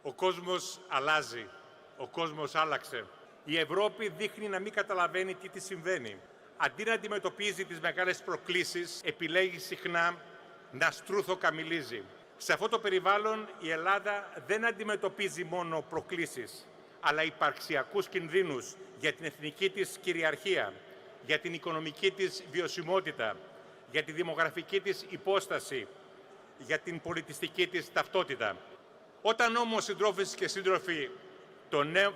Ο κόσμος αλλάζει. Ο κόσμος άλλαξε. Η Ευρώπη δείχνει να μην καταλαβαίνει τι της συμβαίνει. Αντί να αντιμετωπίζει τις μεγάλες προκλήσεις, επιλέγει συχνά να στρούθοκαμιλίζει. Σε αυτό το περιβάλλον η Ελλάδα δεν αντιμετωπίζει μόνο προκλήσεις, αλλά υπαρξιακούς κινδύνους για την εθνική της κυριαρχία, για την οικονομική της βιωσιμότητα, για τη δημογραφική της υπόσταση, για την πολιτιστική της ταυτότητα. Όταν όμως, συντρόφισσες και σύντροφοι,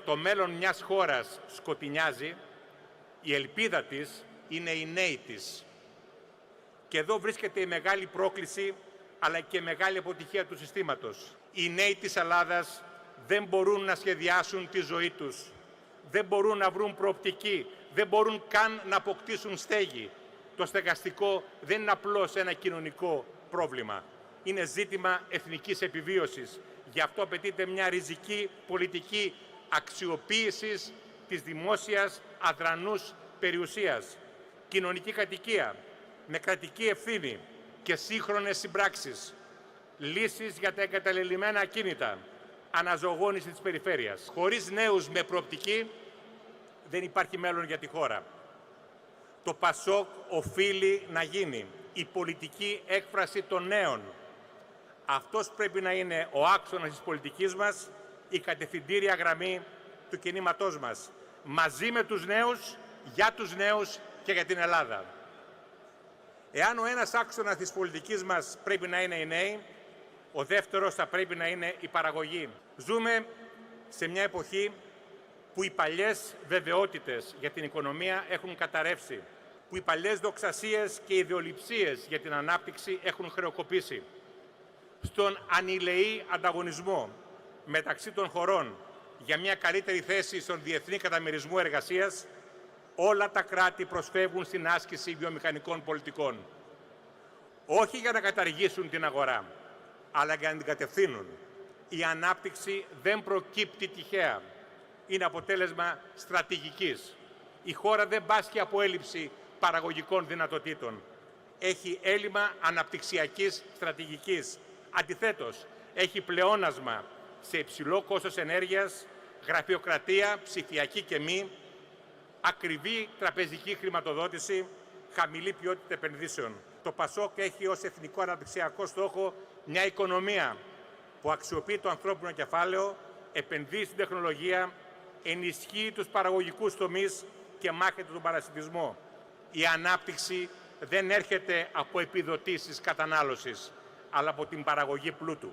το μέλλον μιας χώρας σκοτεινιάζει, η ελπίδα της είναι οι νέοι της. Και εδώ βρίσκεται η μεγάλη πρόκληση, αλλά και η μεγάλη αποτυχία του συστήματος. Οι νέοι της Ελλάδας δεν μπορούν να σχεδιάσουν τη ζωή τους, δεν μπορούν να βρουν προοπτική, δεν μπορούν καν να αποκτήσουν στέγη. Το στεγαστικό δεν είναι απλώς ένα κοινωνικό πρόβλημα. Είναι ζήτημα εθνικής επιβίωσης. Γι' αυτό απαιτείται μια ριζική πολιτική αξιοποίησης της δημόσιας αδρανούς περιουσίας. Κοινωνική κατοικία με κρατική ευθύνη και σύγχρονες συμπράξεις. Λύσεις για τα εγκαταλελειμμένα ακίνητα. Αναζωογόνηση της περιφέρειας. Χωρίς νέους με προοπτική δεν υπάρχει μέλλον για τη χώρα. Το ΠΑΣΟΚ οφείλει να γίνει η πολιτική έκφραση των νέων. Αυτός πρέπει να είναι ο άξονας της πολιτικής μας, η κατευθυντήρια γραμμή του κινήματός μας. Μαζί με τους νέους, για τους νέους και για την Ελλάδα. Εάν ο ένας άξονας της πολιτικής μας πρέπει να είναι οι νέοι, ο δεύτερος θα πρέπει να είναι η παραγωγή. Ζούμε σε μια εποχή που οι παλιές βεβαιότητες για την οικονομία έχουν καταρρεύσει, που οι παλιές δοξασίες και ιδεολειψίες για την ανάπτυξη έχουν χρεοκοπήσει. Στον ανηλεή ανταγωνισμό μεταξύ των χωρών για μια καλύτερη θέση στον διεθνή καταμερισμό εργασίας, όλα τα κράτη προσφεύγουν στην άσκηση βιομηχανικών πολιτικών. Όχι για να καταργήσουν την αγορά, αλλά για να την κατευθύνουν. Η ανάπτυξη δεν προκύπτει τυχαία. Είναι αποτέλεσμα στρατηγικής. Η χώρα δεν πάσχει από έλλειψη παραγωγικών δυνατοτήτων. Έχει έλλειμμα αναπτυξιακής στρατηγικής. Αντιθέτως, έχει πλεόνασμα σε υψηλό κόστος ενέργειας, γραφειοκρατία, ψηφιακή και μη, ακριβή τραπεζική χρηματοδότηση, χαμηλή ποιότητα επενδύσεων. Το ΠΑΣΟΚ έχει ως εθνικό αναπτυξιακό στόχο μια οικονομία που αξιοποιεί το ανθρώπινο κεφάλαιο, επενδύει στην τεχνολογία, ενισχύει τους παραγωγικούς τομείς και μάχεται τον παρασιτισμό. Η ανάπτυξη δεν έρχεται από επιδοτήσεις κατανάλωσης, αλλά από την παραγωγή πλούτου.